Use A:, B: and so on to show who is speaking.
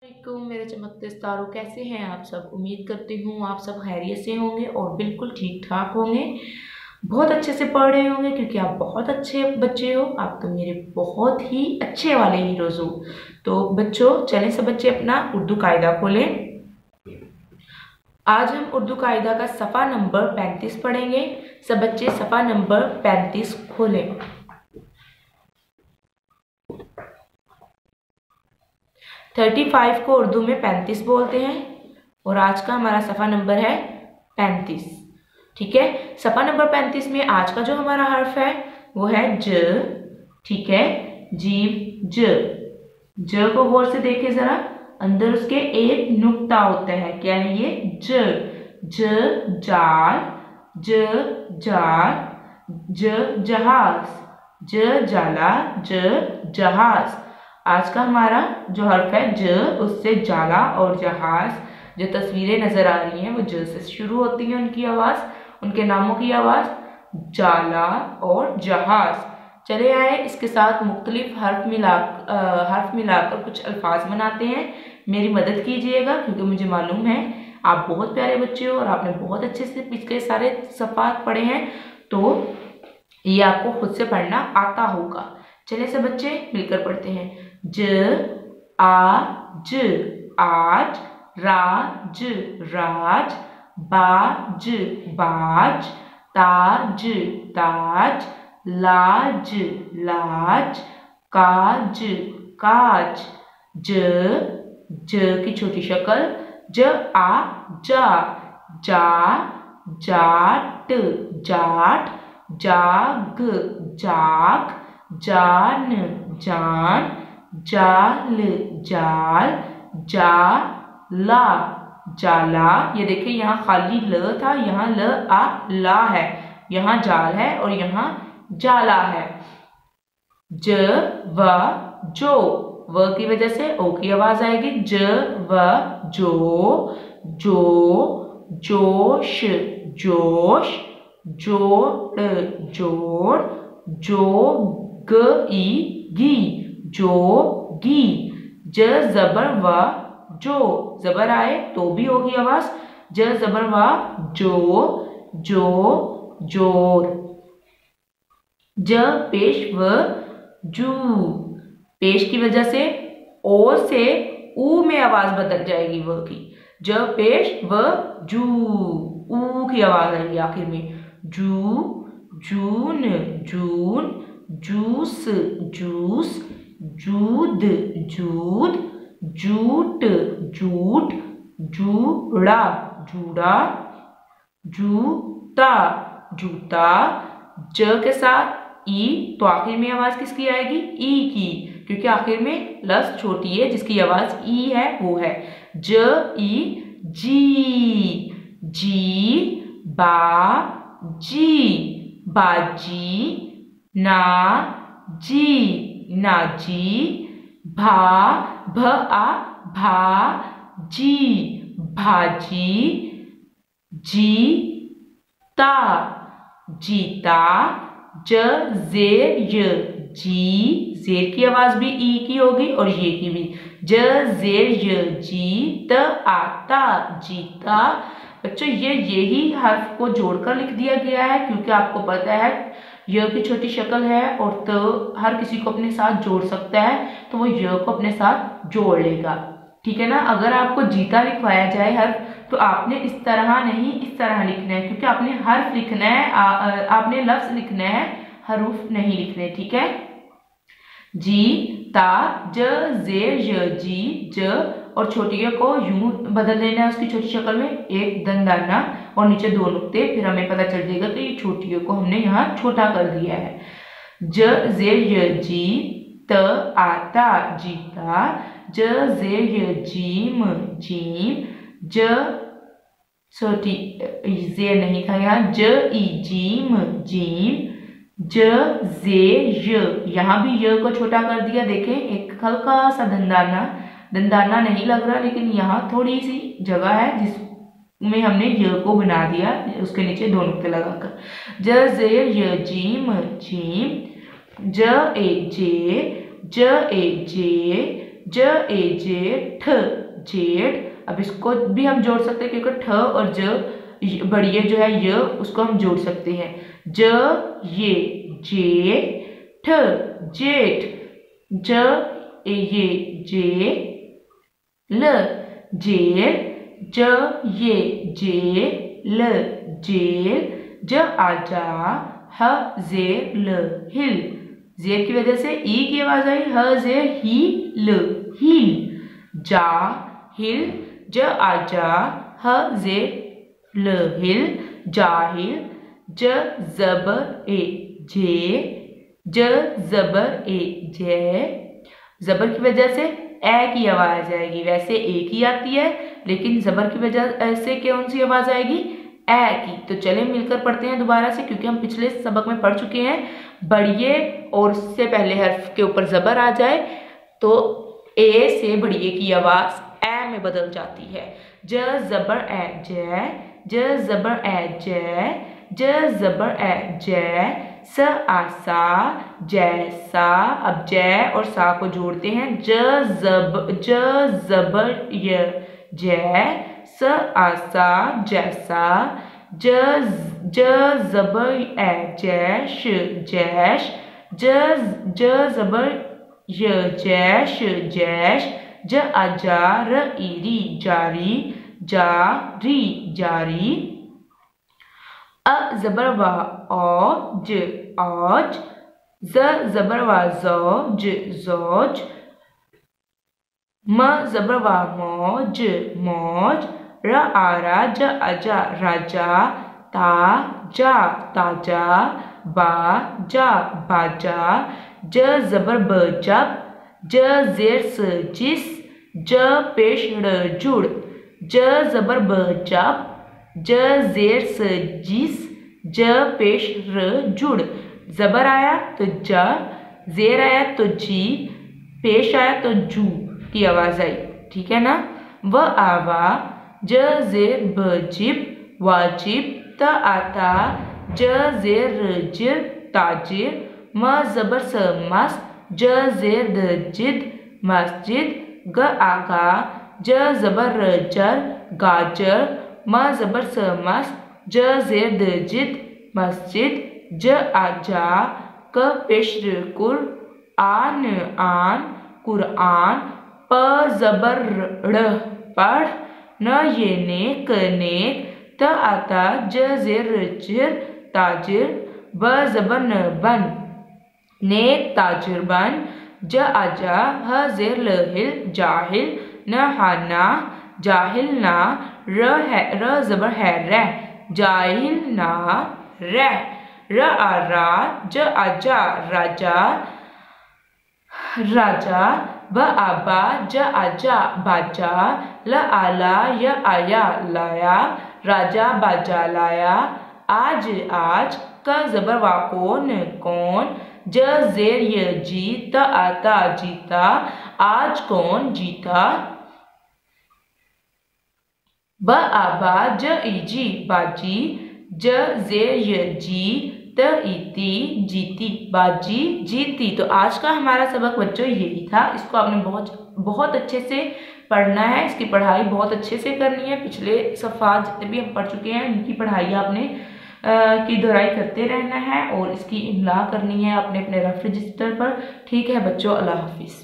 A: वालेकुम मेरे चमकते सितारों, कैसे हैं आप सब। उम्मीद करती हूँ आप सब खैरियत से होंगे और बिल्कुल ठीक ठाक होंगे। बहुत अच्छे से पढ़ रहे होंगे क्योंकि आप बहुत अच्छे बच्चे हो। आप तो मेरे बहुत ही अच्छे वाले हीरोज हो। तो बच्चों चलें सब बच्चे अपना उर्दू कायदा खोलें। आज हम उर्दू कायदा का सफ़ा नंबर 35 पढ़ेंगे। सब बच्चे सफ़ा नंबर 35 खोलें। 35 को उर्दू में 35 बोलते हैं और आज का हमारा सफ़ा नंबर है 35। ठीक है, सफ़ा नंबर 35 में आज का जो हमारा हर्फ है वो है ज। ठीक है, जीम ज को गौर से देखे जरा, अंदर उसके एक नुक्ता होता है। क्या है ये? ज जाल, ज जहाज, ज जाला, ज जहाज। आज का हमारा जो हर्फ है ज, उससे जाला और जहाज, जो तस्वीरें नजर आ रही हैं वो ज से शुरू होती हैं। उनकी आवाज, उनके नामों की आवाज जाला और जहाज। चले आए इसके साथ मुख्तलिफ हर्फ मिलाकर कुछ अल्फाज बनाते हैं। मेरी मदद कीजिएगा क्योंकि मुझे मालूम है आप बहुत प्यारे बच्चे हो और आपने बहुत अच्छे से पिछले सारे सफ़ात पढ़े हैं, तो ये आपको खुद से पढ़ना आता होगा। चलिए सब बच्चे मिलकर पढ़ते हैं। ज आज, आज, राज, राज, बाज, बाज, ताज, ताज, लाज, लाज, काज, काज। ज की छोटी शक्ल ज आ जा, जा जाट, जाट, जाग, जाग, जान, जान, जाल, जाल, जाला, जाला। ये देखिए यहाँ खाली ल था, यहाँ ल आ ला है। यहाँ जाल है और यहाँ जाला है। ज व जो, व की वजह से ओ की आवाज आएगी। ज व जो, जोश, जोश, जोड़, जोड़, जोगी, जोगी। ज जबर व जो, जबर आए तो भी होगी आवाज। ज जबर व जो, जोर। ज पेश व जू, पेश की वजह से ओ से ऊ में आवाज बदल जाएगी व की। ज पेश व जू, ऊ की आवाज आएगी आखिर में। जू, जून, जून, जूस, जूस, जूद, जूद, जूट, जूट, जूड़ा, जूड़ा, जूता, जूता। ज के साथ ई, तो आखिर में आवाज किसकी आएगी? ई की, क्योंकि आखिर में लफ्ज छोटी है जिसकी आवाज ई है, वो है ज ई जी, जी बा जी, बाजी, ना जी, नाजी, भा भ आ भा जी, भाजी, जीता, जीता। ज जेर य जी, जेर की आवाज भी ई की होगी और ये की भी। ज जेर य जी, त आता, जीता। बच्चों ये यही हर्फ को जोड़कर लिख दिया गया है क्योंकि आपको पता है य की छोटी शक्ल है और त हर किसी को अपने साथ जोड़ सकता है, तो वो य को अपने साथ जोड़ लेगा। ठीक है ना। अगर आपको जीता लिखवाया जाए हर्फ, तो आपने इस तरह नहीं इस तरह लिखना है, क्योंकि आपने हर्फ लिखना है, आपने लफ्ज लिखना है, हरूफ नहीं लिखने। ठीक है। जी ता ज जेर य जी, ज और छोटी य को यूं बदल देना है उसकी छोटी शक्ल में, एक दंदाना और नीचे दो नुक्ते, फिर हमें पता चल जाएगा कि ये छोटी य को हमने यहाँ छोटा कर दिया है। ज जेर य जी, त आता, जीता। ज जेर य जीम, जीम, ज छोटी जेर नहीं था यहाँ, ज ई जीम, जीम। ज जे य, यहाँ भी य को छोटा कर दिया। देखें एक हल्का सा दंदाना, दंदाना नहीं लग रहा, लेकिन यहाँ थोड़ी सी जगह है जिसमें हमने य को बना दिया, उसके नीचे दो नुक्ते लगाकर। ज जे य जीम, जीम। ज ए जे, ज ए जे, ज ए जे ठ जेठ। अब इसको भी हम जोड़ सकते हैं क्योंकि ठ और ज बढ़िया जो है य उसको हम जोड़ सकते हैं। ज ये जे ठ जेठ। ज ए ये जे ल जेल। ज ये जे ल जेल। ज आजा ह जेर ल हिल। जेर की वजह से ई की आवाज आई, ह जेर ही ल हील। जा हिल। ज आजा ह जेर ल हिल जाहिल। ज जबर ए जे ज जबर ए जय। जबर की वजह से ए की आवाज आएगी, वैसे ए की आती है लेकिन जबर की वजह से कौन सी आवाज आएगी, ए की। तो चले मिलकर पढ़ते हैं दोबारा से, क्योंकि हम पिछले सबक में पढ़ चुके हैं। बढ़िए और उससे पहले हर्फ के ऊपर जबर आ जाए तो ए से बढ़िए की आवाज ए में बदल जाती है। ज जबर ए जय ज जबर ए जय ज जबर ए जय। स आसा जैसा। अब जय और सा को जोड़ते हैं। ज जबर य जय। स आसा जैसा। ज जबर ए जैश जैश। ज जबर य जैश जैश। ज आजा र इरी जारी जारी जारी। अ जबर वा औ ज औज। ज जबर वा जौ ज जौज। म जबर वा मौज मौज। र आरा ज अजा राजा ता जा ताजा बा जा बाजा। ज जबर ब जब ज जेर स जिस ज पेश ड़ जुड़। ज जबर ब जब ज जेर स जिस ज पेश र जुड़। जबर आया तो ज, जेर आया तो जी, पेश आया तो जू की आवाज आई, ठीक है ना। व आवा ज जेर ब जिब वाजिब। त आता ज जेर जिर ताजिर। म जबर स मस ज जेर द जिद मस्जिद। ग आगा ज जबर र जर गाजर। म जबर स मस ज जेर द जिद मस्जिद। ज आजा क पेश कुर आन आन कुरआन। प जबर ड़ पढ़। न ये नेक नेक। त आता ज जेर जिर ताजिर। ब जबर न बन नेक ताजिर बन। ज आजा ह जेर ल हिल जाहिल। न हाना जाहिल ना। र जबर है रह जाहिल ना रह। र आरा ज आजा राजा राजा। ब आबा ज आजा बाजा। ल आला य आया लाया राजा बाजा लाया। आज आज। क जबर वा कौन कौन। ज जेर य जी त आता जीता आज कौन जीता। ब आबा ज इजी बाजी ज जेर य जी त इती जीती बाजी जीती। तो आज का हमारा सबक बच्चों यही था। इसको आपने बहुत अच्छे से पढ़ना है, इसकी पढ़ाई बहुत अच्छे से करनी है। पिछले सफ़ात जितने भी हम पढ़ चुके हैं इनकी पढ़ाई आपने की दोहराई करते रहना है और इसकी इमला करनी है अपने अपने रफ रजिस्टर पर। ठीक है बच्चों, अल्लाह हाफिज़।